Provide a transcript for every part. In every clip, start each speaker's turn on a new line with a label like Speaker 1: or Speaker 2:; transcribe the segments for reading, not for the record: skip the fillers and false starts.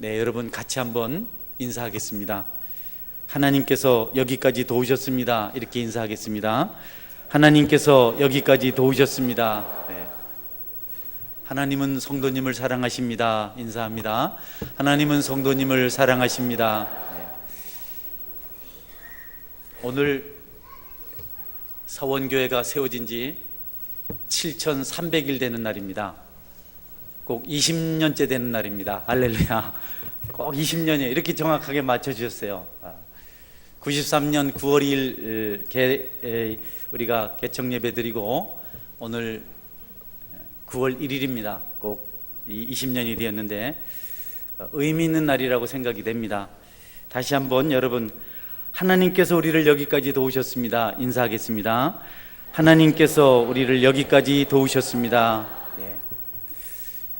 Speaker 1: 네, 여러분 같이 한번 인사하겠습니다. 하나님께서 여기까지 도우셨습니다. 이렇게 인사하겠습니다. 하나님께서 여기까지 도우셨습니다. 네. 하나님은 성도님을 사랑하십니다. 인사합니다. 하나님은 성도님을 사랑하십니다. 네. 오늘 서원교회가 세워진 지 7,300일 되는 날입니다. 꼭 20년째 되는 날입니다. 할렐루야. 꼭 20년이에요. 이렇게 정확하게 맞춰주셨어요. 93년 9월 2일 우리가 개청 예배 드리고 오늘 9월 1일입니다. 꼭 20년이 되었는데 의미 있는 날이라고 생각이 됩니다. 다시 한번 여러분, 하나님께서 우리를 여기까지 도우셨습니다. 인사하겠습니다. 하나님께서 우리를 여기까지 도우셨습니다. 네.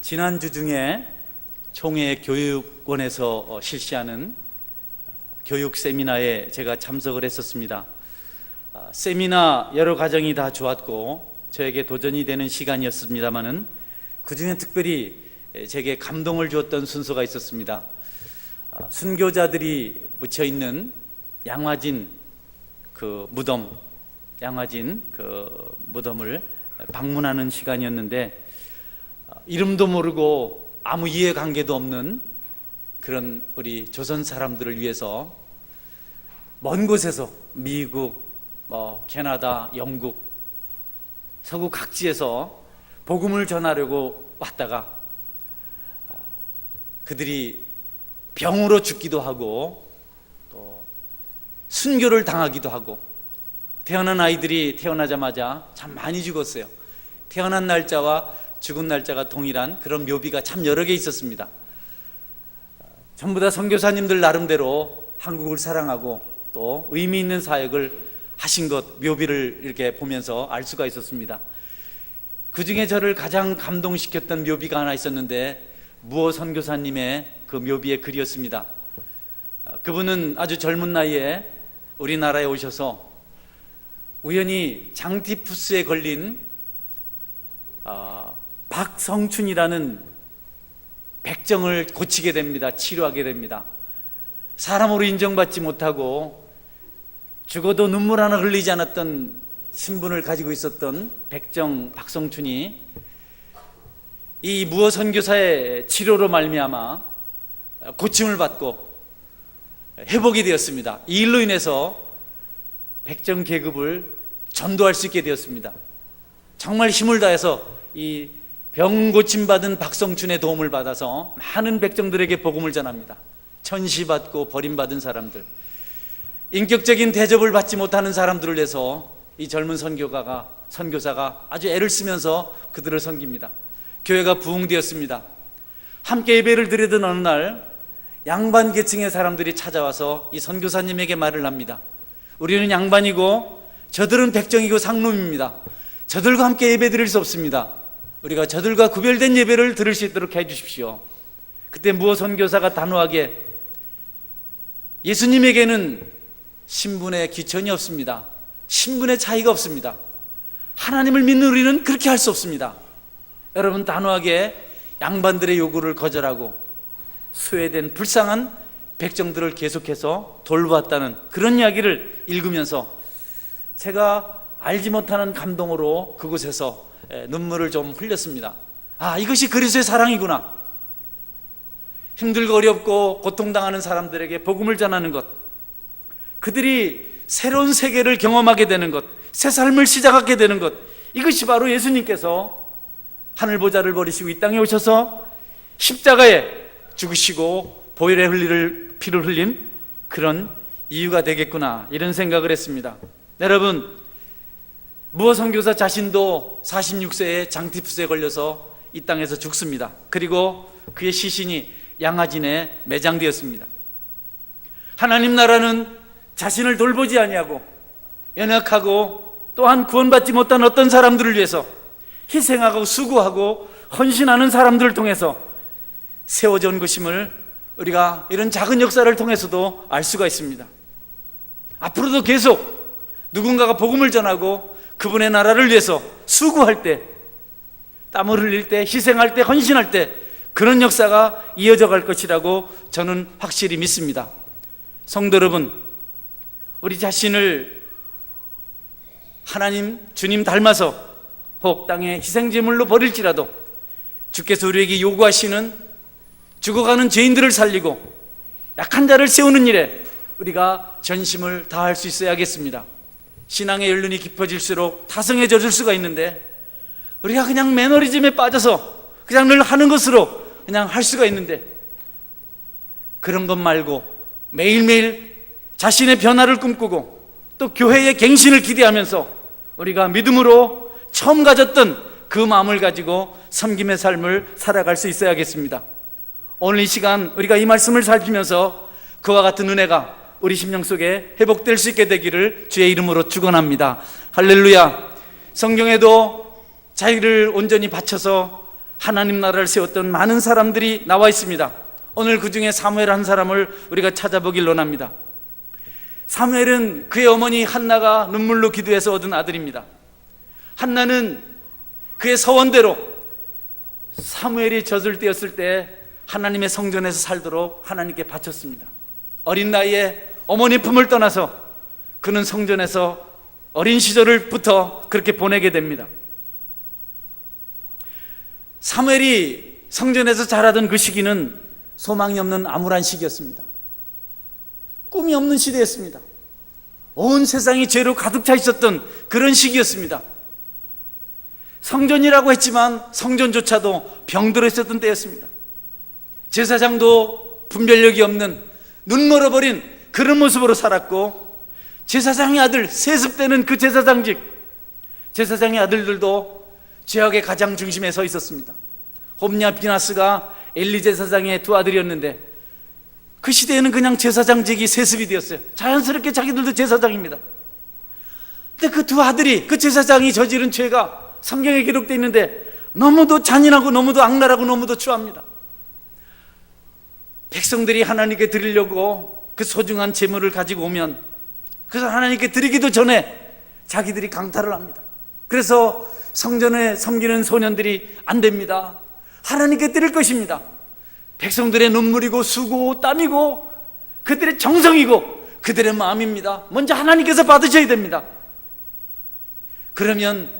Speaker 1: 지난주 중에 총회 교육원에서 실시하는 교육 세미나에 제가 참석을 했었습니다. 세미나 여러 과정이 다 좋았고 저에게 도전이 되는 시간이었습니다마는 그 중에 특별히 제게 감동을 주었던 순서가 있었습니다. 순교자들이 묻혀 있는 양화진 그 무덤을 방문하는 시간이었는데 이름도 모르고 아무 이해관계도 없는 그런 우리 조선 사람들을 위해서 먼 곳에서 미국, 캐나다, 영국, 서구 각지에서 복음을 전하려고 왔다가 그들이 병으로 죽기도 하고 또 순교를 당하기도 하고 태어난 아이들이 태어나자마자 참 많이 죽었어요. 태어난 날짜와 죽은 날짜가 동일한 그런 묘비가 참 여러 개 있었습니다. 전부 다 선교사님들 나름대로 한국을 사랑하고 또 의미 있는 사역을 하신 것, 묘비를 이렇게 보면서 알 수가 있었습니다. 그 중에 저를 가장 감동시켰던 묘비가 하나 있었는데 무어 선교사님의 그 묘비의 글이었습니다. 그분은 아주 젊은 나이에 우리나라에 오셔서 우연히 장티푸스에 걸린 박성춘이라는 백정을 고치게 됩니다. 치료하게 됩니다. 사람으로 인정받지 못하고 죽어도 눈물 하나 흘리지 않았던 신분을 가지고 있었던 백정 박성춘이 이 무어 선교사의 치료로 말미암아 고침을 받고 회복이 되었습니다. 이 일로 인해서 백정 계급을 전도할 수 있게 되었습니다. 정말 힘을 다해서 이 병 고침받은 박성춘의 도움을 받아서 많은 백정들에게 복음을 전합니다. 천시받고 버림받은 사람들, 인격적인 대접을 받지 못하는 사람들을 위해서 이 젊은 선교사가 아주 애를 쓰면서 그들을 섬깁니다. 교회가 부흥되었습니다. 함께 예배를 드리던 어느 날 양반 계층의 사람들이 찾아와서 이 선교사님에게 말을 합니다. 우리는 양반이고 저들은 백정이고 상놈입니다. 저들과 함께 예배 드릴 수 없습니다. 우리가 저들과 구별된 예배를 드릴 수 있도록 해주십시오. 그때 무어 선교사가 단호하게 예수님에게는 신분의 귀천이 없습니다. 신분의 차이가 없습니다. 하나님을 믿는 우리는 그렇게 할 수 없습니다. 여러분, 단호하게 양반들의 요구를 거절하고 소외된 불쌍한 백정들을 계속해서 돌보았다는 그런 이야기를 읽으면서 제가 알지 못하는 감동으로 그곳에서 눈물을 좀 흘렸습니다. 이것이 그리스도의 사랑이구나. 힘들고 어렵고 고통당하는 사람들에게 복음을 전하는 것, 그들이 새로운 세계를 경험하게 되는 것, 새 삶을 시작하게 되는 것, 이것이 바로 예수님께서 하늘 보좌를 버리시고 이 땅에 오셔서 십자가에 죽으시고 보혈의 피를 흘린 그런 이유가 되겠구나, 이런 생각을 했습니다. 여러분, 무어 선교사 자신도 46세에 장티푸스에 걸려서 이 땅에서 죽습니다. 그리고 그의 시신이 양화진에 매장되었습니다. 하나님 나라는 자신을 돌보지 아니하고 연약하고 또한 구원받지 못한 어떤 사람들을 위해서 희생하고 수고하고 헌신하는 사람들을 통해서 세워져 온 것임을 우리가 이런 작은 역사를 통해서도 알 수가 있습니다. 앞으로도 계속 누군가가 복음을 전하고 그분의 나라를 위해서 수고할 때, 땀을 흘릴 때, 희생할 때, 헌신할 때 그런 역사가 이어져 갈 것이라고 저는 확실히 믿습니다. 성도 여러분, 우리 자신을 하나님 주님 닮아서 혹 땅에 희생제물로 버릴지라도 주께서 우리에게 요구하시는 죽어가는 죄인들을 살리고 약한 자를 세우는 일에 우리가 전심을 다할 수 있어야겠습니다. 신앙의 연륜이 깊어질수록 타성해질 수가 있는데 우리가 그냥 매너리즘에 빠져서 그냥 늘 하는 것으로 그냥 할 수가 있는데, 그런 것 말고 매일매일 자신의 변화를 꿈꾸고 또 교회의 갱신을 기대하면서 우리가 믿음으로 처음 가졌던 그 마음을 가지고 섬김의 삶을 살아갈 수 있어야겠습니다. 오늘 이 시간 우리가 이 말씀을 살피면서 그와 같은 은혜가 우리 심령 속에 회복될 수 있게 되기를 주의 이름으로 축원합니다. 할렐루야. 성경에도 자기를 온전히 바쳐서 하나님 나라를 세웠던 많은 사람들이 나와 있습니다. 오늘 그 중에 사무엘 한 사람을 우리가 찾아보길 원합니다. 사무엘은 그의 어머니 한나가 눈물로 기도해서 얻은 아들입니다. 한나는 그의 서원대로 사무엘이 젖을 떼었을 때 하나님의 성전에서 살도록 하나님께 바쳤습니다. 어린 나이에 어머니 품을 떠나서 그는 성전에서 어린 시절부터 그렇게 보내게 됩니다. 사무엘이 성전에서 자라던 그 시기는 소망이 없는 암울한 시기였습니다. 꿈이 없는 시대였습니다. 온 세상이 죄로 가득 차 있었던 그런 시기였습니다. 성전이라고 했지만 성전조차도 병들어 있었던 때였습니다. 제사장도 분별력이 없는 눈 멀어버린 그런 모습으로 살았고, 제사장의 아들 세습되는 그 제사장직, 제사장의 아들들도 죄악의 가장 중심에 서 있었습니다. 홈냐 비나스가 엘리 제사장의 두 아들이었는데 그 시대에는 그냥 제사장직이 세습이 되었어요. 자연스럽게 자기들도 제사장입니다. 근데 그 두 아들이, 그 제사장이 저지른 죄가 성경에 기록되어 있는데 너무도 잔인하고 너무도 악랄하고 너무도 추합니다. 백성들이 하나님께 드리려고 그 소중한 제물을 가지고 오면 그래서 하나님께 드리기도 전에 자기들이 강탈을 합니다. 그래서 성전에 섬기는 소년들이 안 됩니다. 하나님께 드릴 것입니다. 백성들의 눈물이고 수고 땀이고 그들의 정성이고 그들의 마음입니다. 먼저 하나님께서 받으셔야 됩니다. 그러면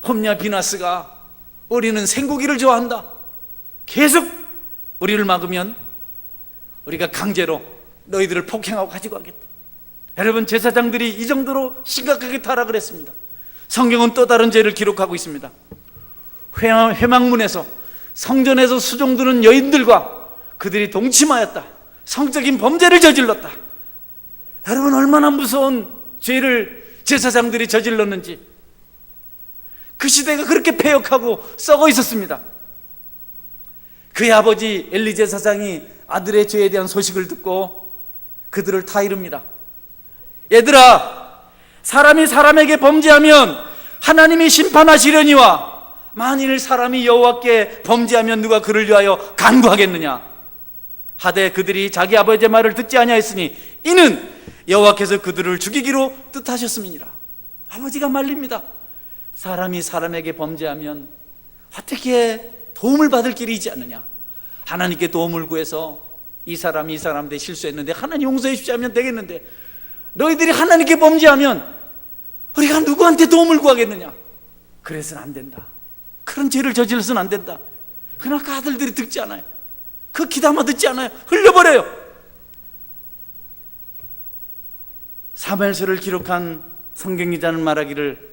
Speaker 1: 홈냐 비나스가 우리는 생고기를 좋아한다, 계속 우리를 막으면 우리가 강제로 너희들을 폭행하고 가지고 가겠다. 여러분, 제사장들이 이 정도로 심각하게 타락을 했습니다. 성경은 또 다른 죄를 기록하고 있습니다. 회막문에서 성전에서 수종드는 여인들과 그들이 동침하였다. 성적인 범죄를 저질렀다. 여러분, 얼마나 무서운 죄를 제사장들이 저질렀는지. 그 시대가 그렇게 패역하고 썩어 있었습니다. 그의 아버지 엘리 제사장이 아들의 죄에 대한 소식을 듣고 그들을 타이릅니다. 얘들아, 사람이 사람에게 범죄하면 하나님이 심판하시려니와 만일 사람이 여호와께 범죄하면 누가 그를 위하여 간구하겠느냐 하되 그들이 자기 아버지의 말을 듣지 아니하였으니 이는 여호와께서 그들을 죽이기로 뜻하셨음이니라. 아버지가 말립니다. 사람이 사람에게 범죄하면 어떻게 도움을 받을 길이 있지 않느냐. 하나님께 도움을 구해서 이 사람이 이 사람한테 실수했는데 하나님 용서해 주지 않으면 되겠는데, 너희들이 하나님께 범죄하면 우리가 누구한테 도움을 구하겠느냐. 그래서는 안 된다. 그런 죄를 저질러서는 안 된다. 그러나 그 아들들이 듣지 않아요. 그 귀담아 듣지 않아요. 흘려버려요. 사무엘서를 기록한 성경기자는 말하기를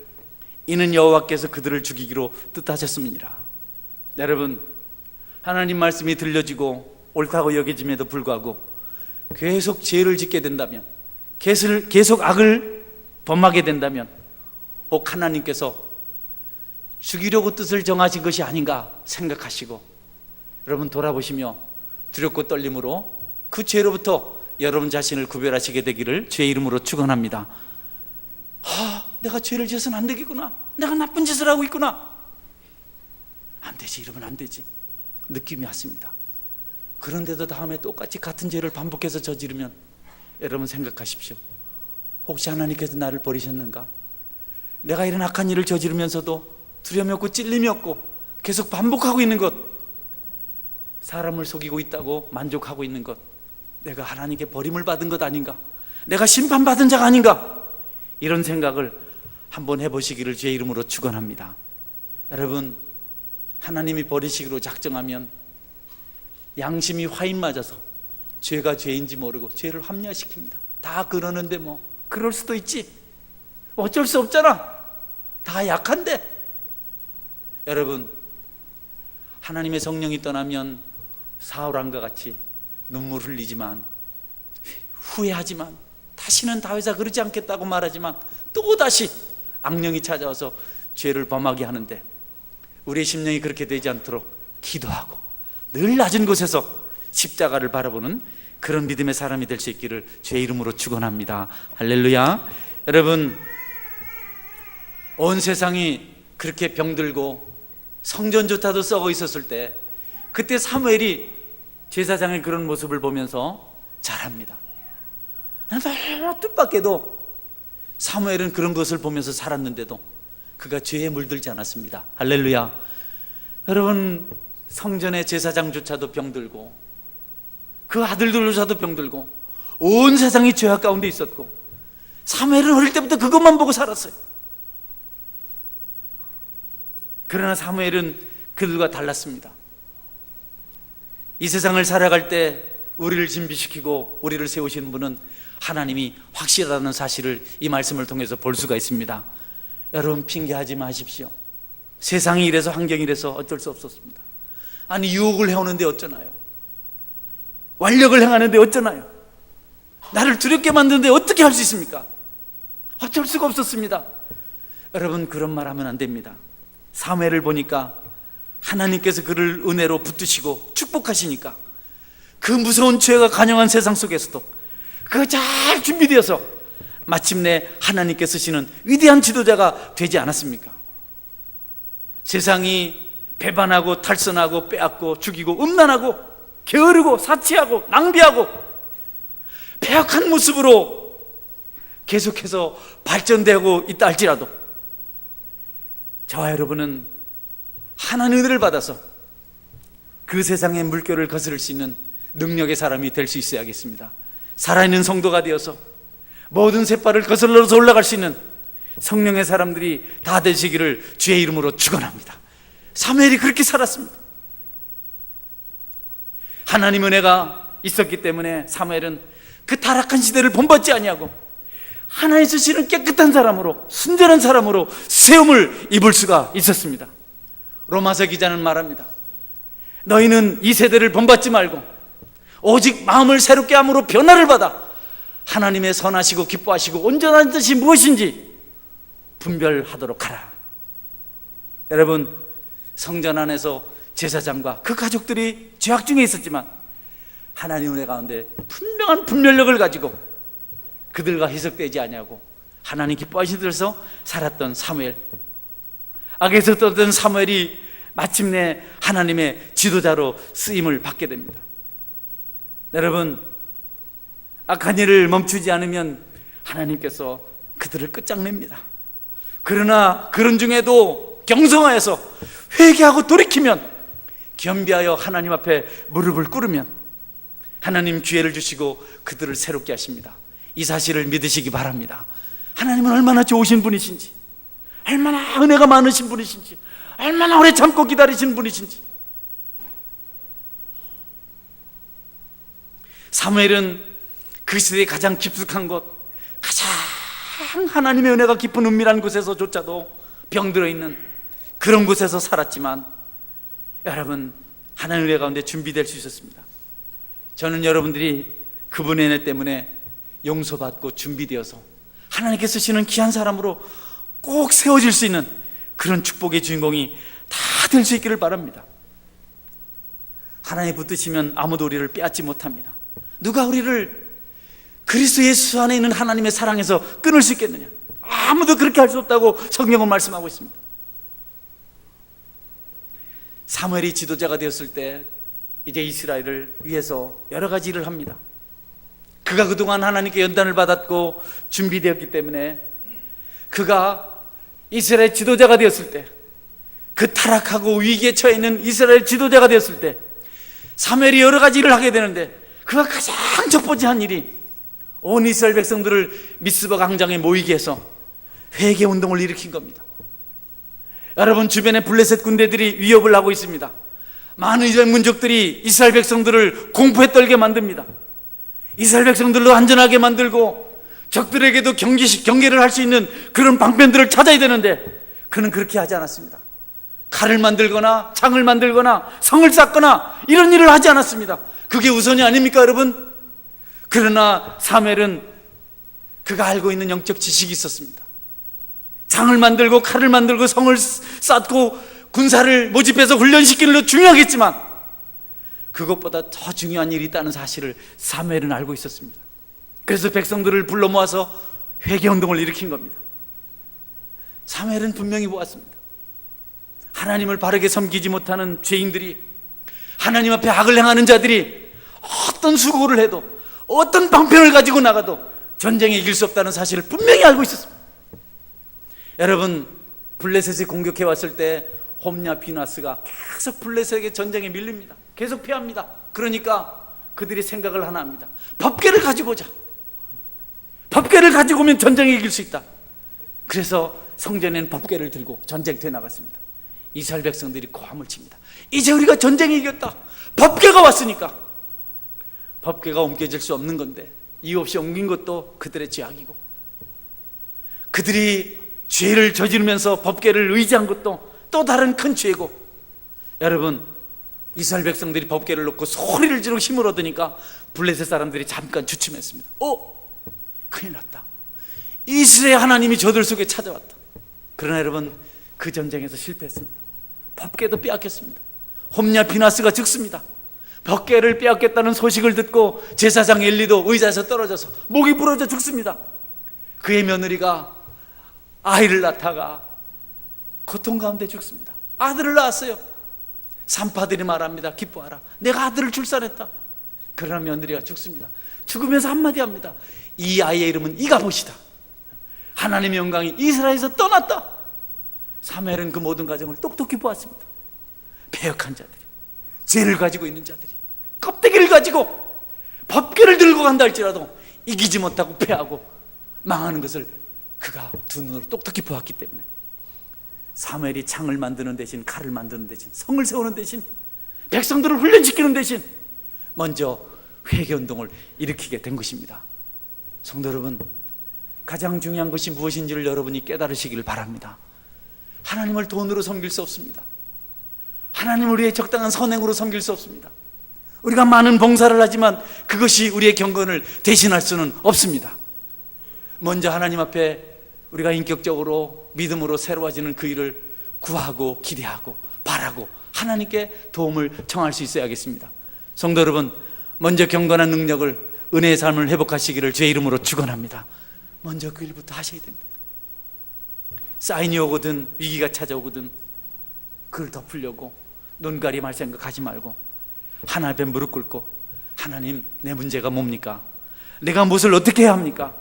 Speaker 1: 이는 여호와께서 그들을 죽이기로 뜻하셨음이니라. 여러분, 하나님 말씀이 들려지고 옳다고 여겨짐에도 불구하고 계속 죄를 짓게 된다면, 계속 악을 범하게 된다면 혹 하나님께서 죽이려고 뜻을 정하신 것이 아닌가 생각하시고, 여러분 돌아보시며 두렵고 떨림으로 그 죄로부터 여러분 자신을 구별하시게 되기를 주의 이름으로 축원합니다. 내가 죄를 지어서는 안 되겠구나, 내가 나쁜 짓을 하고 있구나, 안 되지, 이러면 안 되지, 느낌이 왔습니다. 그런데도 다음에 똑같이 같은 죄를 반복해서 저지르면 여러분 생각하십시오. 혹시 하나님께서 나를 버리셨는가? 내가 이런 악한 일을 저지르면서도 두려움이 없고 찔림이 없고 계속 반복하고 있는 것, 사람을 속이고 있다고 만족하고 있는 것, 내가 하나님께 버림을 받은 것 아닌가, 내가 심판받은 자가 아닌가, 이런 생각을 한번 해보시기를 주의 이름으로 축원합니다. 여러분, 하나님이 버리시기로 작정하면 양심이 화인 맞아서 죄가 죄인지 모르고 죄를 합리화시킵니다. 다 그러는데 뭐 그럴 수도 있지, 어쩔 수 없잖아, 다 약한데. 여러분, 하나님의 성령이 떠나면 사울왕과 같이 눈물 흘리지만, 후회하지만, 다시는 다윗아 그러지 않겠다고 말하지만 또다시 악령이 찾아와서 죄를 범하게 하는데, 우리의 심령이 그렇게 되지 않도록 기도하고 늘 낮은 곳에서 십자가를 바라보는 그런 믿음의 사람이 될 수 있기를 주의 이름으로 축원합니다. 할렐루야. 여러분, 온 세상이 그렇게 병들고 성전조차도 썩어 있었을 때, 그때 사무엘이 제사장의 그런 모습을 보면서 잘합니다. 너무 뜻밖에도 사무엘은 그런 것을 보면서 살았는데도 그가 죄에 물들지 않았습니다. 할렐루야. 여러분, 성전의 제사장조차도 병들고 그 아들들조차도 병들고 온 세상이 죄악 가운데 있었고, 사무엘은 어릴 때부터 그것만 보고 살았어요. 그러나 사무엘은 그들과 달랐습니다. 이 세상을 살아갈 때 우리를 준비시키고 우리를 세우시는 분은 하나님이 확실하다는 사실을 이 말씀을 통해서 볼 수가 있습니다. 여러분, 핑계하지 마십시오. 세상이 이래서, 환경이 이래서 어쩔 수 없었습니다. 아니, 유혹을 해오는데 어쩌나요? 완력을 행하는데 어쩌나요? 나를 두렵게 만드는데 어떻게 할 수 있습니까? 어쩔 수가 없었습니다. 여러분, 그런 말 하면 안 됩니다. 사무엘을 보니까 하나님께서 그를 은혜로 붙드시고 축복하시니까 그 무서운 죄가 간영한 세상 속에서도 그가 잘 준비되어서 마침내 하나님께 쓰시는 위대한 지도자가 되지 않았습니까? 세상이 배반하고 탈선하고 빼앗고 죽이고 음란하고 게으르고 사치하고 낭비하고 패악한 모습으로 계속해서 발전되고 있다 할지라도, 저와 여러분은 하나님의 은혜를 받아서 그 세상의 물결을 거스를 수 있는 능력의 사람이 될 수 있어야겠습니다. 살아있는 성도가 되어서 모든 셋발을 거슬러서 올라갈 수 있는 성령의 사람들이 다 되시기를 주의 이름으로 축원합니다. 사무엘이 그렇게 살았습니다. 하나님 은혜가 있었기 때문에 사무엘은 그 타락한 시대를 본받지 아니하고 하나님 쓰시는 깨끗한 사람으로, 순전한 사람으로 세움을 입을 수가 있었습니다. 로마서 기자는 말합니다. 너희는 이 세대를 본받지 말고 오직 마음을 새롭게 함으로 변화를 받아 하나님의 선하시고 기뻐하시고 온전한 뜻이 무엇인지 분별하도록 하라. 여러분, 성전 안에서 제사장과 그 가족들이 죄악 중에 있었지만 하나님 은혜 가운데 분명한 분별력을 가지고 그들과 희석되지 아니하고 하나님 기뻐하시는 데서 살았던 사무엘, 악에서 떠든 사무엘이 마침내 하나님의 지도자로 쓰임을 받게 됩니다. 여러분, 악한 일을 멈추지 않으면 하나님께서 그들을 끝장냅니다. 그러나 그런 중에도 경성하여서 회개하고 돌이키면, 겸비하여 하나님 앞에 무릎을 꿇으면 하나님 기회를 주시고 그들을 새롭게 하십니다. 이 사실을 믿으시기 바랍니다. 하나님은 얼마나 좋으신 분이신지, 얼마나 은혜가 많으신 분이신지, 얼마나 오래 참고 기다리신 분이신지. 사무엘은 그 시대에 가장 깊숙한 곳, 가장 하나님의 은혜가 깊은 은밀한 곳에서조차도 병들어 있는 그런 곳에서 살았지만, 여러분, 하나님의 은혜 가운데 준비될 수 있었습니다. 저는 여러분들이 그분의 은혜 때문에 용서받고 준비되어서 하나님께 쓰시는 귀한 사람으로 꼭 세워질 수 있는 그런 축복의 주인공이 다 될 수 있기를 바랍니다. 하나님 붙드시면 아무도 우리를 빼앗지 못합니다. 누가 우리를 그리스도 예수 안에 있는 하나님의 사랑에서 끊을 수 있겠느냐? 아무도 그렇게 할 수 없다고 성경은 말씀하고 있습니다. 사무엘이 지도자가 되었을 때 이제 이스라엘을 위해서 여러 가지 일을 합니다. 그가 그동안 하나님께 연단을 받았고 준비되었기 때문에 그가 이스라엘 지도자가 되었을 때, 그 타락하고 위기에 처해 있는 이스라엘 지도자가 되었을 때 사무엘이 여러 가지 일을 하게 되는데 그가 가장 첫 번째 한 일이 온 이스라엘 백성들을 미스바 광장에 모이게 해서 회개 운동을 일으킨 겁니다. 여러분, 주변에 블레셋 군대들이 위협을 하고 있습니다. 많은 이스라엘 민족들이 이스라엘 백성들을 공포에 떨게 만듭니다. 이스라엘 백성들로 안전하게 만들고 적들에게도 경계를 할 수 있는 그런 방편들을 찾아야 되는데 그는 그렇게 하지 않았습니다. 칼을 만들거나 창을 만들거나 성을 쌓거나 이런 일을 하지 않았습니다. 그게 우선이 아닙니까, 여러분? 그러나 사무엘은 그가 알고 있는 영적 지식이 있었습니다. 창을 만들고 칼을 만들고 성을 쌓고 군사를 모집해서 훈련시키는 것도 중요하겠지만 그것보다 더 중요한 일이 있다는 사실을 사무엘은 알고 있었습니다. 그래서 백성들을 불러 모아서 회개운동을 일으킨 겁니다. 사무엘은 분명히 보았습니다. 하나님을 바르게 섬기지 못하는 죄인들이, 하나님 앞에 악을 행하는 자들이 어떤 수고를 해도 어떤 방편을 가지고 나가도 전쟁에 이길 수 없다는 사실을 분명히 알고 있었습니다. 여러분, 블레셋이 공격해 왔을 때 홈냐 비나스가 계속 블레셋에게 전쟁에 밀립니다. 계속 피합니다. 그러니까 그들이 생각을 하나 합니다. 법궤를 가지고 오자. 법궤를 가지고 오면 전쟁에 이길 수 있다. 그래서 성전에는 법궤를 들고 전쟁터에 나갔습니다. 이스라엘 백성들이 고함을 칩니다. 이제 우리가 전쟁에 이겼다. 법궤가 왔으니까. 법궤가 옮겨질 수 없는 건데 이유 없이 옮긴 것도 그들의 죄악이고, 그들이 죄를 저지르면서 법궤를 의지한 것도 또 다른 큰 죄고, 여러분, 이스라엘 백성들이 법궤를 놓고 소리를 지르고 힘을 얻으니까 블레셋 사람들이 잠깐 주춤했습니다. 큰일 났다. 이스라엘 하나님이 저들 속에 찾아왔다. 그러나 여러분, 그 전쟁에서 실패했습니다. 법궤도 빼앗겼습니다. 홈냐 비나스가 죽습니다. 법궤를 빼앗겼다는 소식을 듣고 제사장 엘리도 의자에서 떨어져서 목이 부러져 죽습니다. 그의 며느리가 아이를 낳다가 고통 가운데 죽습니다. 아들을 낳았어요. 산파들이 말합니다. 기뻐하라, 내가 아들을 출산했다. 그러나 며느리가 죽습니다. 죽으면서 한마디 합니다. 이 아이의 이름은 이가봇이다. 하나님의 영광이 이스라엘에서 떠났다. 사무엘은 그 모든 과정을 똑똑히 보았습니다. 패역한 자들이, 죄를 가지고 있는 자들이 껍데기를 가지고 법궤를 들고 간다 할지라도 이기지 못하고 패하고 망하는 것을 그가 두 눈으로 똑똑히 보았기 때문에 사무엘이 창을 만드는 대신, 칼을 만드는 대신, 성을 세우는 대신, 백성들을 훈련시키는 대신 먼저 회개운동을 일으키게 된 것입니다. 성도 여러분, 가장 중요한 것이 무엇인지를 여러분이 깨달으시길 바랍니다. 하나님을 돈으로 섬길 수 없습니다. 하나님을 우리의 적당한 선행으로 섬길 수 없습니다. 우리가 많은 봉사를 하지만 그것이 우리의 경건을 대신할 수는 없습니다. 먼저 하나님 앞에 우리가 인격적으로 믿음으로 새로워지는 그 일을 구하고 기대하고 바라고 하나님께 도움을 청할 수 있어야겠습니다. 성도 여러분, 먼저 경건한 능력을, 은혜의 삶을 회복하시기를 주의 이름으로 축원합니다. 먼저 그 일부터 하셔야 됩니다. 사인이 오거든 위기가 찾아오거든 그걸 덮으려고 눈가림할 생각하지 말고 하나님 앞에 무릎 꿇고, 하나님, 내 문제가 뭡니까? 내가 무엇을 어떻게 해야 합니까?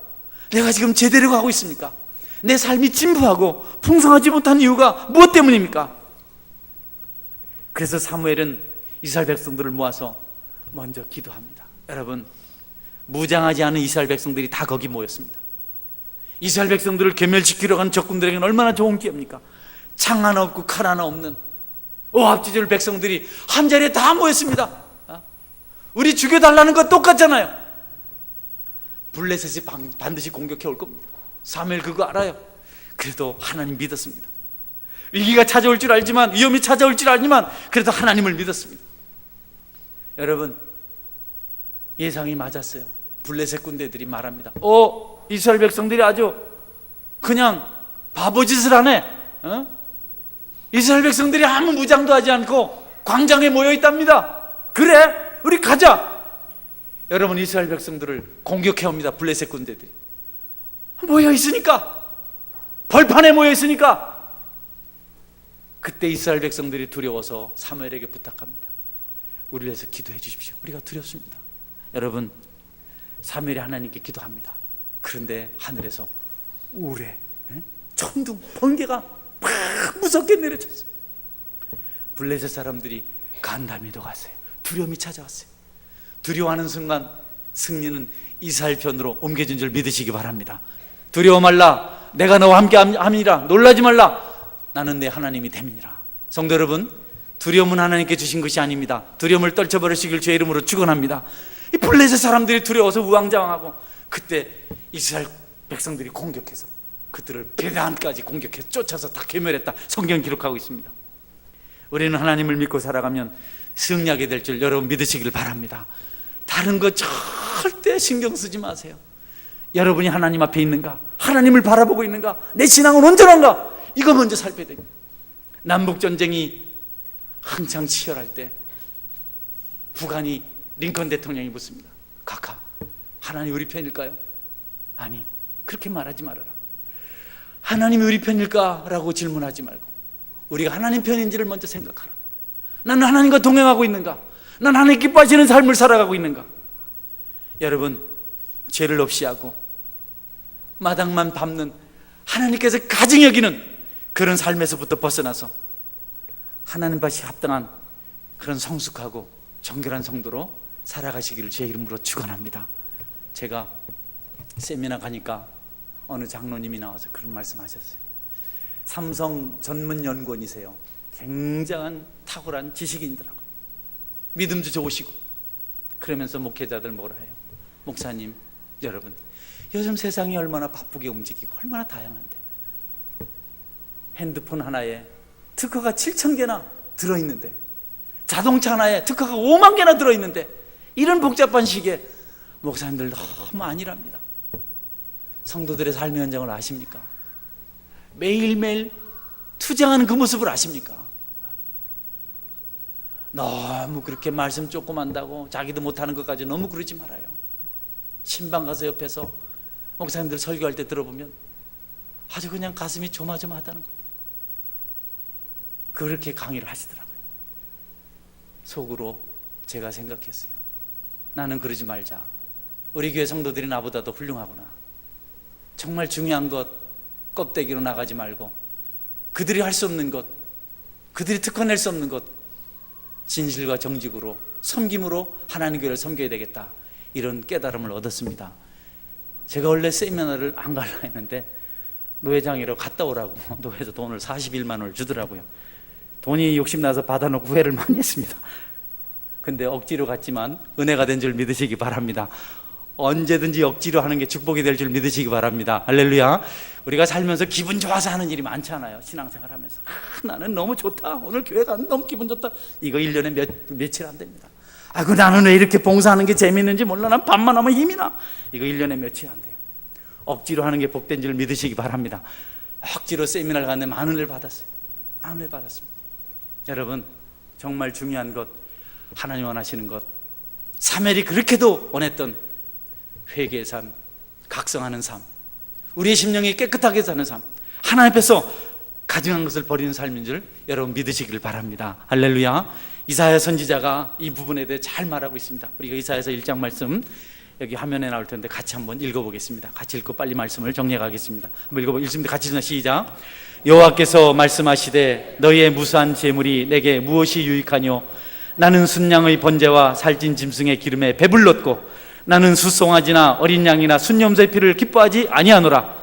Speaker 1: 내가 지금 제대로 가고 있습니까? 내 삶이 진부하고 풍성하지 못한 이유가 무엇 때문입니까? 그래서 사무엘은 이스라엘 백성들을 모아서 먼저 기도합니다. 여러분, 무장하지 않은 이스라엘 백성들이 다 거기 모였습니다. 이스라엘 백성들을 괴멸시키려 간 적군들에게는 얼마나 좋은 기회입니까? 창 하나 없고 칼 하나 없는 오합지졸 백성들이 한자리에 다 모였습니다. 우리 죽여달라는 거 똑같잖아요. 블레셋이 반드시 공격해 올 겁니다. 사무엘 그거 알아요. 그래도 하나님 믿었습니다. 위기가 찾아올 줄 알지만, 위험이 찾아올 줄 알지만 그래도 하나님을 믿었습니다. 여러분, 예상이 맞았어요. 블레셋 군대들이 말합니다. 이스라엘 백성들이 아주 그냥 바보짓을 하네. 이스라엘 백성들이 아무 무장도 하지 않고 광장에 모여 있답니다. 그래, 우리 가자. 여러분, 이스라엘 백성들을 공격해 옵니다. 블레셋 군대들이 모여 있으니까, 벌판에 모여 있으니까. 그때 이스라엘 백성들이 두려워서 사무엘에게 부탁합니다. 우리를 위해서 기도해 주십시오. 우리가 두렵습니다. 여러분, 사무엘이 하나님께 기도합니다. 그런데 하늘에서 우레, 천둥, 번개가 막 무섭게 내려쳤어요. 블레셋 사람들이 간담이도 갔어요. 두려움이 찾아왔어요. 두려워하는 순간 승리는 이스라엘 편으로 옮겨진 줄 믿으시기 바랍니다. 두려워 말라, 내가 너와 함께 함이라. 놀라지 말라, 나는 내 하나님이 됨이니라. 성도 여러분, 두려움은 하나님께 주신 것이 아닙니다. 두려움을 떨쳐버리시길 주의 이름으로 축원합니다. 이 블레셋 사람들이 두려워서 우왕좌왕하고, 그때 이스라엘 백성들이 공격해서 그들을 베단까지 공격해서 쫓아서 다 괴멸했다, 성경 기록하고 있습니다. 우리는 하나님을 믿고 살아가면 승리하게 될 줄 여러분 믿으시길 바랍니다. 다른 거 절대 신경 쓰지 마세요. 여러분이 하나님 앞에 있는가, 하나님을 바라보고 있는가, 내 신앙은 온전한가, 이거 먼저 살펴야 됩니다. 남북전쟁이 한창 치열할 때 북한이 링컨 대통령이 묻습니다. 카카, 하나님 우리 편일까요? 아니, 그렇게 말하지 말아라. 하나님이 우리 편일까? 라고 질문하지 말고 우리가 하나님 편인지를 먼저 생각하라. 나는 하나님과 동행하고 있는가? 난 하나님 기뻐하시는 삶을 살아가고 있는가? 여러분, 죄를 없이 하고 마당만 밟는 하나님께서 가증 여기는 그런 삶에서부터 벗어나서 하나님 밭이 합당한 그런 성숙하고 정결한 성도로 살아가시기를 제 이름으로 축원합니다. 제가 세미나 가니까 어느 장로님이 나와서 그런 말씀하셨어요. 삼성 전문 연구원이세요. 굉장한 탁월한 지식인이더라고요. 믿음도 좋으시고. 그러면서 목회자들 뭐라 해요? 목사님, 여러분, 요즘 세상이 얼마나 바쁘게 움직이고 얼마나 다양한데 핸드폰 하나에 특허가 7,000개나 들어있는데, 자동차 하나에 특허가 5만 개나 들어있는데, 이런 복잡한 시기에 목사님들 너무 안일합니다. 성도들의 삶의 현장을 아십니까? 매일매일 투쟁하는 그 모습을 아십니까? 너무 그렇게 말씀 조금 한다고 자기도 못하는 것까지 너무 그러지 말아요. 신방 가서 옆에서 목사님들 설교할 때 들어보면 아주 그냥 가슴이 조마조마하다는 겁니다. 그렇게 강의를 하시더라고요. 속으로 제가 생각했어요. 나는 그러지 말자. 우리 교회 성도들이 나보다 더 훌륭하구나. 정말 중요한 것 껍데기로 나가지 말고 그들이 할 수 없는 것, 그들이 특허낼 수 없는 것, 진실과 정직으로 섬김으로 하나님 교회를 섬겨야 되겠다, 이런 깨달음을 얻었습니다. 제가 원래 세미나를 안 가려고 했는데 노회장이라고 갔다 오라고 노회에서 돈을 41만 원을 주더라고요. 돈이 욕심나서 받아놓고 후회를 많이 했습니다. 근데 억지로 갔지만 은혜가 된 줄 믿으시기 바랍니다. 언제든지 억지로 하는 게 축복이 될 줄 믿으시기 바랍니다. 할렐루야. 우리가 살면서 기분 좋아서 하는 일이 많잖아요. 신앙생활 하면서 나는 너무 좋다, 오늘 교회 가는 너무 기분 좋다, 이거 1년에 며칠 안 됩니다. 그 나는 왜 이렇게 봉사하는 게 재밌는지 몰라, 난 밤만 하면 힘이 나, 이거 1년에 며칠 안 돼요. 억지로 하는 게 복된 줄 믿으시기 바랍니다. 억지로 세미나를 갔는데 만 원을 받았어요. 만 원을 받았습니다. 여러분, 정말 중요한 것, 하나님 원하시는 것, 사멜이 그렇게도 원했던 회개의 삶, 각성하는 삶, 우리의 심령이 깨끗하게 사는 삶, 하나님 앞에서 가증한 것을 버리는 삶인 줄 여러분 믿으시기를 바랍니다. 할렐루야. 이사야 선지자가 이 부분에 대해 잘 말하고 있습니다. 우리가 이사야서 1장 말씀 여기 화면에 나올 텐데 같이 한번 읽어보겠습니다. 같이 읽고 빨리 말씀을 정리하겠습니다. 한번 읽어보겠습니다. 같이 시작. 여호와께서 말씀하시되 너희의 무수한 재물이 내게 무엇이 유익하뇨? 나는 순양의 번제와 살찐 짐승의 기름에 배불렀고 나는 수송아지나 어린 양이나 순염소의 피를 기뻐하지 아니하노라.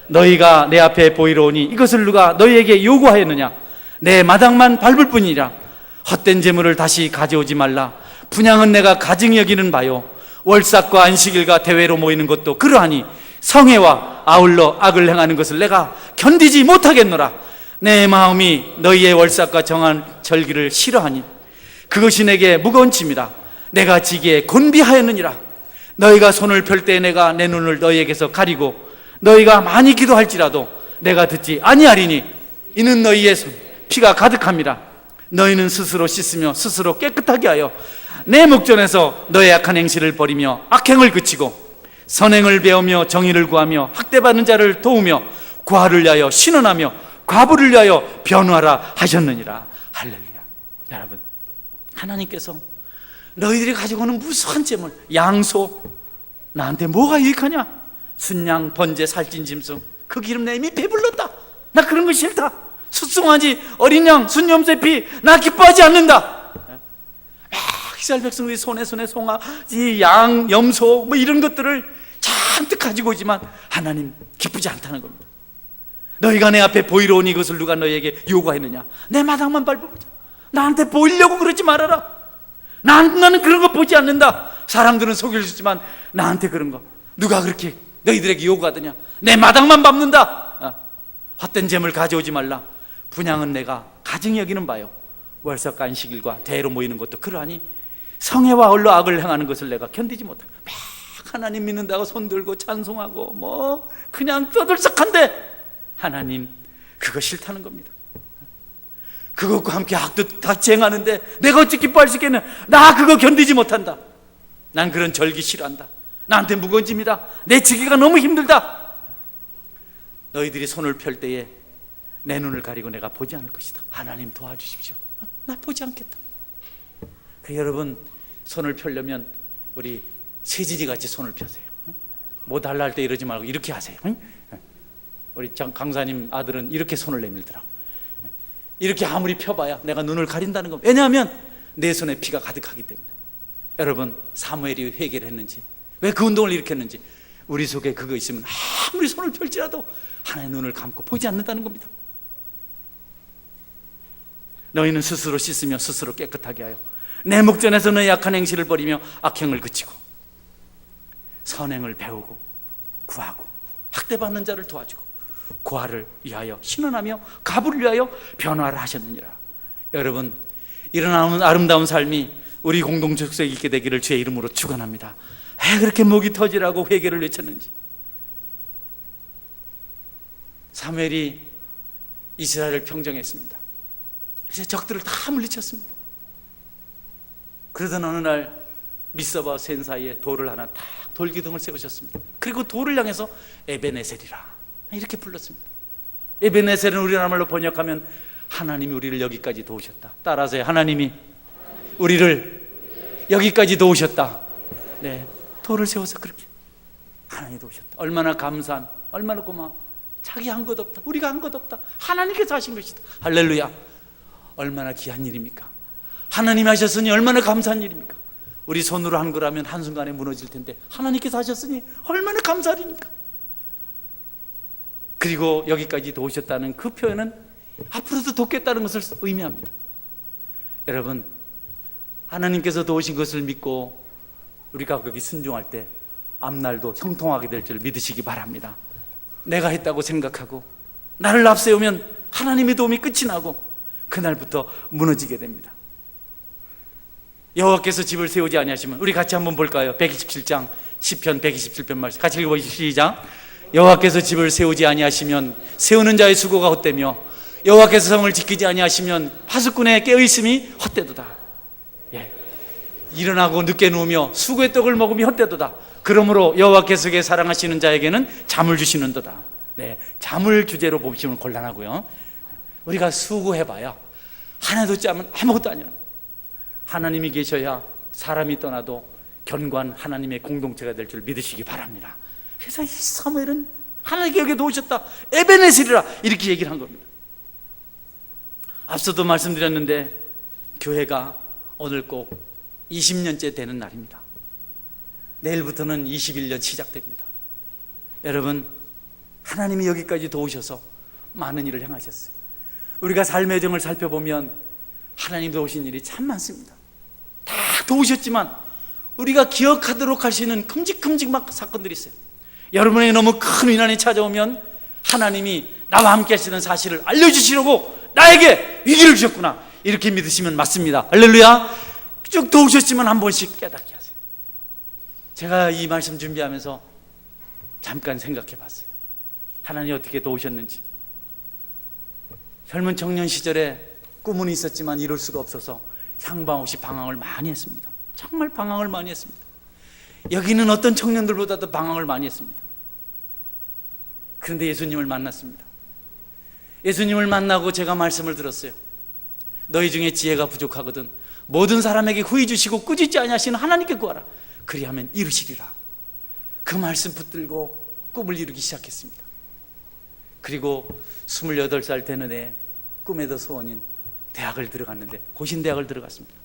Speaker 1: 너희가 내 앞에 보이러 오니 이것을 누가 너희에게 요구하였느냐? 내 마당만 밟을 뿐이라. 헛된 재물을 다시 가져오지 말라. 분향은 내가 가증히 여기는 바요. 월삭과 안식일과 대회로 모이는 것도 그러하니 성회와 아울러 악을 행하는 것을 내가 견디지 못하겠노라. 내 마음이 너희의 월삭과 정한 절기를 싫어하니 그것이 내게 무거운 짐이라. 내가 지기에 곤비하였느니라. 너희가 손을 펼 때 내가 내 눈을 너희에게서 가리고 너희가 많이 기도할지라도 내가 듣지 아니하리니 이는 너희의 손 피가 가득함이라. 너희는 스스로 씻으며 스스로 깨끗하게 하여 내 목전에서 너의 악한 행실을 버리며 악행을 그치고 선행을 배우며 정의를 구하며 학대받는 자를 도우며 고아를 위하여 신원하며 과부를 위하여 변호하라 하셨느니라. 할렐루야. 여러분, 하나님께서 너희들이 가지고 오는 무수한 재물, 양소, 나한테 뭐가 유익하냐? 순양, 번제, 살찐 짐승, 그 기름 내 이미 배불렀다. 나 그런 거 싫다. 수송아지, 어린 양, 순염새 피, 나 기뻐하지 않는다. 막 이스라엘 백성들이 손에 송아, 이 양, 염소 뭐 이런 것들을 잔뜩 가지고 오지만 하나님 기쁘지 않다는 겁니다. 너희가 내 앞에 보이러 오니 이것을 누가 너희에게 요구했느냐? 내 마당만 밟아보자. 나한테 보이려고 그러지 말아라. 나는 그런 거 보지 않는다. 사람들은 속일 수 있지만 나한테 그런 거 누가 그렇게 너희들에게 요구하더냐? 내 마당만 밟는다. 헛된 재물 가져오지 말라. 분향은 내가 가증히 여기는 바요. 월석 안식일과 대회로 모이는 것도 그러하니 성회와 얼로 악을 행하는 것을 내가 견디지 못하고 막 하나님 믿는다고 손들고 찬송하고 뭐 그냥 떠들썩한데 하나님 그거 싫다는 겁니다. 그것과 함께 악도 같이 행하는데 내가 어찌 기뻐할 수 있겠냐? 나 그거 견디지 못한다. 난 그런 절기 싫어한다. 나한테 무거운 짐이다. 내치기가 너무 힘들다. 너희들이 손을 펼 때에 내 눈을 가리고 내가 보지 않을 것이다. 하나님 도와주십시오. 나 보지 않겠다. 여러분 손을 펴려면 우리 세진이 같이 손을 펴세요. 뭐 달라 할 때 이러지 말고 이렇게 하세요. 우리 강사님 아들은 이렇게 손을 내밀더라고. 이렇게 아무리 펴봐야 내가 눈을 가린다는 겁니다. 왜냐하면 내 손에 피가 가득하기 때문에. 여러분 사무엘이 회개를 했는지 왜 그 운동을 일으켰는지 우리 속에 그거 있으면 아무리 손을 펼지라도 하나의 눈을 감고 보지 않는다는 겁니다. 너희는 스스로 씻으며 스스로 깨끗하게 하여 내 목전에서 너희 악한 행실을 버리며 악행을 그치고 선행을 배우고 구하고 학대받는 자를 도와주고 고아를 위하여 신원하며 가부를 위하여 변화를 하셨느니라. 여러분 일어나는 아름다운 삶이 우리 공동체 속에 있게 되기를 주의 이름으로 축원합니다. 왜 그렇게 목이 터지라고 회개를 외쳤는지. 사무엘이 이스라엘을 평정했습니다. 그래서 적들을 다 물리쳤습니다. 그러던 어느 날 미스바와 센 사이에 돌을 하나 딱 돌기둥을 세우셨습니다. 그리고 돌을 향해서 에베네셀이라 이렇게 불렀습니다. 에베네셀은 우리나라 말로 번역하면 하나님이 우리를 여기까지 도우셨다. 따라하세요. 하나님이 우리를 여기까지 도우셨다. 네, 돌을 세워서 그렇게 하나님이 도우셨다. 얼마나 감사한, 얼마나 고마워. 자기 한 것 없다. 우리가 한 것 없다. 하나님께서 하신 것이다. 할렐루야. 얼마나 귀한 일입니까? 하나님이 하셨으니 얼마나 감사한 일입니까? 우리 손으로 한 거라면 한순간에 무너질 텐데 하나님께서 하셨으니 얼마나 감사할 일입니까? 그리고 여기까지 도우셨다는 그 표현은 앞으로도 돕겠다는 것을 의미합니다. 여러분 하나님께서 도우신 것을 믿고 우리가 거기 순종할 때 앞날도 형통하게 될 줄 믿으시기 바랍니다. 내가 했다고 생각하고 나를 앞세우면 하나님의 도움이 끝이 나고 그날부터 무너지게 됩니다. 여호와께서 집을 세우지 아니하시면 우리 같이 한번 볼까요? 127장 시편 127편 말씀 같이 읽어보시죠. 시작. 여호와께서 집을 세우지 아니하시면 세우는 자의 수고가 헛되며 여호와께서 성을 지키지 아니하시면 파수꾼의 깨어있음이 헛되도다. 예. 일어나고 늦게 누우며 수고의 떡을 먹으며 헛되도다. 그러므로 여호와께서 사랑하시는 자에게는 잠을 주시는도다. 네, 잠을 주제로 보시면 곤란하고요. 우리가 수고해봐야 하나도 짜면 아무것도 아니야. 하나님이 계셔야 사람이 떠나도 견고한 하나님의 공동체가 될 줄 믿으시기 바랍니다. 그래서 이 사무엘은 하나님께 여기 놓으셨다. 에베네셀이라 이렇게 얘기를 한 겁니다. 앞서도 말씀드렸는데 교회가 오늘 꼭 20년째 되는 날입니다. 내일부터는 21년 시작됩니다. 여러분 하나님이 여기까지 도우셔서 많은 일을 행하셨어요. 우리가 삶의 정을 살펴보면 하나님 도우신 일이 참 많습니다. 다 도우셨지만 우리가 기억하도록 하시는 큼직큼직한 사건들이 있어요. 여러분에게 너무 큰 위난이 찾아오면 하나님이 나와 함께 하시는 사실을 알려주시려고 나에게 위기를 주셨구나 이렇게 믿으시면 맞습니다. 할렐루야. 쭉 도우셨지만 한 번씩 깨닫게 하세요. 제가 이 말씀 준비하면서 잠깐 생각해 봤어요. 하나님이 어떻게 도우셨는지. 젊은 청년 시절에 꿈은 있었지만 이룰 수가 없어서 향방 없이 방황을 많이 했습니다. 정말 방황을 많이 했습니다. 여기는 어떤 청년들보다도 방황을 많이 했습니다. 그런데 예수님을 만났습니다. 예수님을 만나고 제가 말씀을 들었어요. 너희 중에 지혜가 부족하거든 모든 사람에게 후히 주시고 꾸짖지 아니하시는 하나님께 구하라. 그리하면 이루시리라. 그 말씀 붙들고 꿈을 이루기 시작했습니다. 그리고 28살 되는 해 꿈에도 소원인 대학을 들어갔는데 고신대학을 들어갔습니다.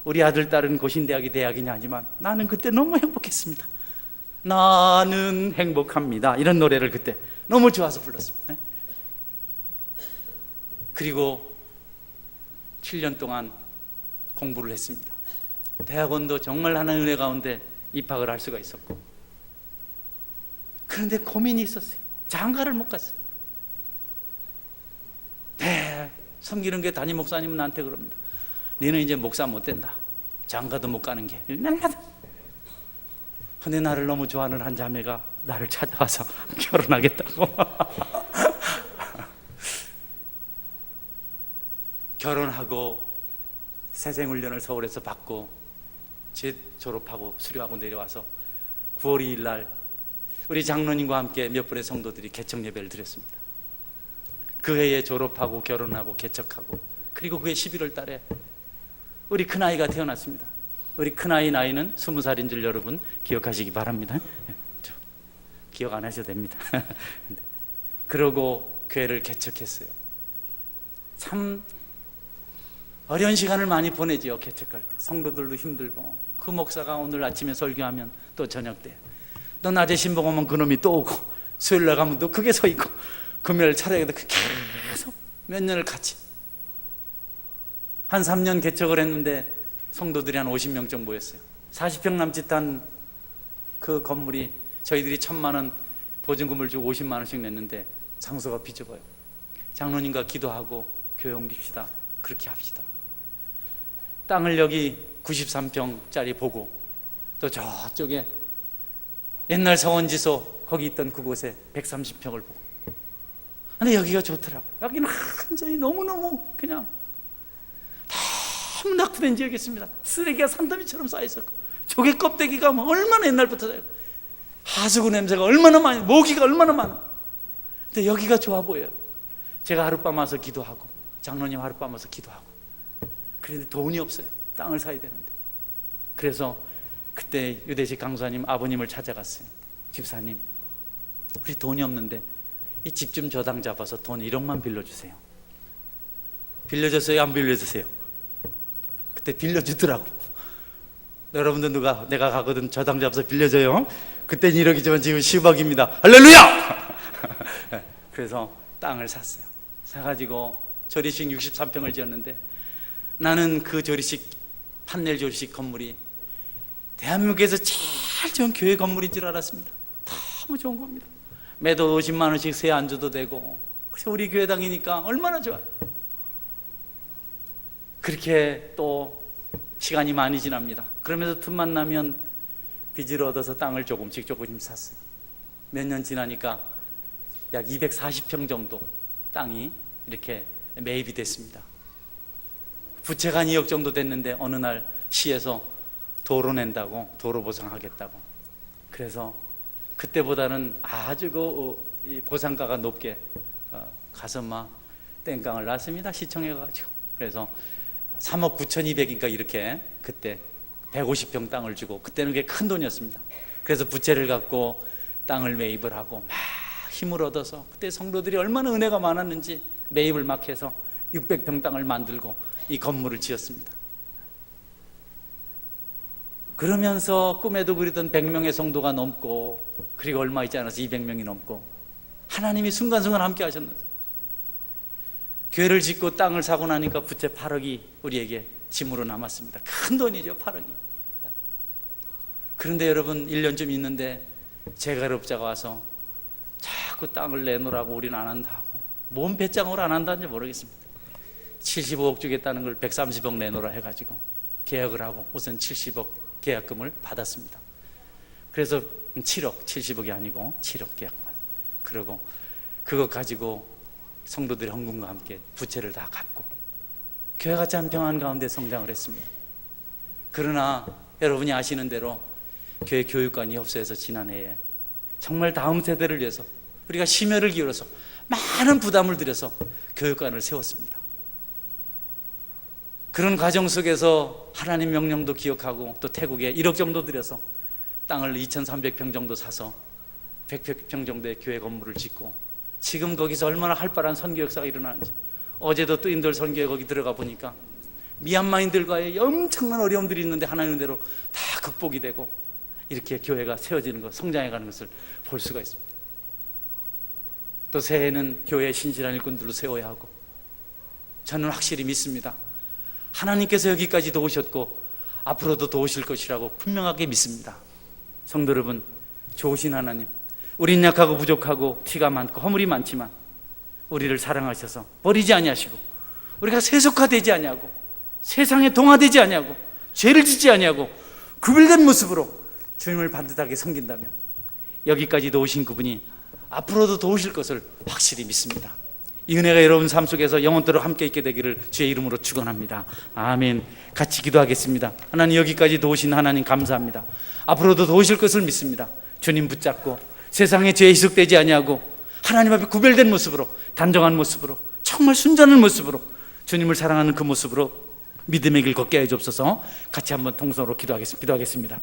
Speaker 1: 우리 아들 딸은 고신대학이 대학이냐 하지만 나는 그때 너무 행복했습니다. 나는 행복합니다. 이런 노래를 그때 너무 좋아서 불렀습니다. 그리고 7년 동안 공부를 했습니다. 대학원도 정말 하나님의 은혜 가운데 입학을 할 수가 있었고, 그런데 고민이 있었어요. 장가를 못 갔어요. 네, 섬기는 게 담임 목사님은 나한테 그럽니다. 너는 이제 목사 못 된다. 장가도 못 가는 게 얼마나. 근데 나를 너무 좋아하는 한 자매가 나를 찾아와서 결혼하겠다고. 결혼하고 새생훈련을 서울에서 받고 제 졸업하고 수료하고 내려와서 9월 2일 날 우리 장로님과 함께 몇 분의 성도들이 개척 예배를 드렸습니다. 그 해에 졸업하고 결혼하고 개척하고, 그리고 그해 11월 달에 우리 큰아이가 태어났습니다. 우리 큰아이 나이는 20살인 줄 여러분 기억하시기 바랍니다. 기억 안 하셔도 됩니다. 그러고 교회를 개척했어요. 참 어려운 시간을 많이 보내죠. 개척할 때 성도들도 힘들고, 그 목사가 오늘 아침에 설교하면 또 저녁 때, 또 낮에 신봉 오면 그놈이 또 오고, 수요일 날 가면 또 그게 서 있고, 금요일 차례에도 계속 몇 년을 같이 한 3년 개척을 했는데 성도들이 한 50명 정도 모였어요. 40평 남짓한 그 건물이 저희들이 1,000만 원 보증금을 주고 50만 원씩 냈는데 장소가 비좁아요. 장로님과 기도하고 교회 옮깁시다. 그렇게 합시다. 땅을 여기 93평짜리 보고, 또 저쪽에 옛날 서원지소 거기 있던 그곳에 130평을 보고, 근데 여기가 좋더라고요. 여기는 완전히 너무너무 그냥 너무 낙후된 지역이었습니다. 쓰레기가 산더미처럼 쌓여있었고, 조개 껍데기가 뭐 얼마나 옛날부터 쌓여, 하수구 냄새가 얼마나 많이, 모기가 얼마나 많아. 근데 여기가 좋아 보여요. 제가 하룻밤 와서 기도하고, 장로님 하룻밤 와서 기도하고, 그런데 돈이 없어요. 땅을 사야 되는데. 그래서 그때 유대식 강사님 아버님을 찾아갔어요. 집사님, 우리 돈이 없는데 이 집 좀 저당 잡아서 돈 1억만 빌려주세요. 빌려줬어요? 안 빌려주세요? 그때 빌려주더라고. 여러분들 누가 내가 가거든 저당 잡아서 빌려줘요. 그땐 1억이지만 지금 10억입니다. 할렐루야! 그래서 땅을 샀어요. 사가지고 조리식 63평을 지었는데, 나는 그 조리식, 판넬 조리식 건물이 대한민국에서 제일 좋은 교회 건물인 줄 알았습니다. 너무 좋은 겁니다. 매도 50만 원씩 세 안 줘도 되고, 그래서 우리 교회당이니까 얼마나 좋아요. 그렇게 또 시간이 많이 지납니다. 그러면서 틈만 나면 빚을 얻어서 땅을 조금씩 샀어요. 몇 년 지나니까 약 240평 정도 땅이 이렇게 매입이 됐습니다. 부채가 한 2억 정도 됐는데 어느 날 시에서 도로 낸다고, 도로 보상하겠다고. 그래서 그때보다는 아주 그 보상가가 높게 가서 막 땡깡을 놨습니다. 시청해가지고. 그래서 3억 9,200인가 이렇게 그때 150평 땅을 주고, 그때는 그게 큰 돈이었습니다. 그래서 부채를 갖고 땅을 매입을 하고 막 힘을 얻어서, 그때 성도들이 얼마나 은혜가 많았는지 매입을 막 해서 600평 땅을 만들고 이 건물을 지었습니다. 그러면서 꿈에도 그리던 100명의 성도가 넘고, 그리고 얼마 있지 않아서 200명이 넘고, 하나님이 순간순간 함께 하셨는데, 교회를 짓고 땅을 사고 나니까 부채 8억이 우리에게 짐으로 남았습니다. 큰 돈이죠, 8억이. 그런데 여러분, 1년쯤 있는데 재가업자가 와서 자꾸 땅을 내놓으라고 우리는 안 한다 하고, 뭔 배짱으로 안 한다는지 모르겠습니다. 75억 주겠다는 걸 130억 내놓으라 해가지고 계약을 하고 우선 70억 계약금을 받았습니다. 그래서 7억, 70억이 아니고 7억 계약 받았어요. 그리고 그거 가지고 성도들의 헌금과 함께 부채를 다 갚고 교회가 참 평안 가운데 성장을 했습니다. 그러나 여러분이 아시는 대로 교회 교육관이 협소해서 지난해에 정말 다음 세대를 위해서 우리가 심혈을 기울여서 많은 부담을 들여서 교육관을 세웠습니다. 그런 과정 속에서 하나님 명령도 기억하고, 또 태국에 1억 정도 들여서 땅을 2,300평 정도 사서 100평 정도의 교회 건물을 짓고, 지금 거기서 얼마나 활발한 선교 역사가 일어나는지, 어제도 또 인도를 선교에 거기 들어가 보니까 미얀마인들과의 엄청난 어려움들이 있는데 하나님 은혜로 다 극복이 되고 이렇게 교회가 세워지는 것, 성장해가는 것을 볼 수가 있습니다. 또 새해에는 교회의 신실한 일꾼들로 세워야 하고, 저는 확실히 믿습니다. 하나님께서 여기까지 도우셨고 앞으로도 도우실 것이라고 분명하게 믿습니다. 성도 여러분, 좋으신 하나님, 우린 약하고 부족하고 티가 많고 허물이 많지만 우리를 사랑하셔서 버리지 아니하시고, 우리가 세속화되지 아니하고 세상에 동화되지 아니하고 죄를 짓지 아니하고 구별된 모습으로 주님을 반듯하게 섬긴다면 여기까지 도우신 그분이 앞으로도 도우실 것을 확실히 믿습니다. 이 은혜가 여러분 삶 속에서 영원토록 함께 있게 되기를 주의 이름으로 축원합니다. 아멘. 같이 기도하겠습니다. 하나님, 여기까지 도우신 하나님 감사합니다. 앞으로도 도우실 것을 믿습니다. 주님 붙잡고 세상에 죄에 희석되지 아니하고 하나님 앞에 구별된 모습으로, 단정한 모습으로, 정말 순전한 모습으로, 주님을 사랑하는 그 모습으로 믿음의 길 걷게 해 주옵소서. 같이 한번 통성으로 기도하겠습니다.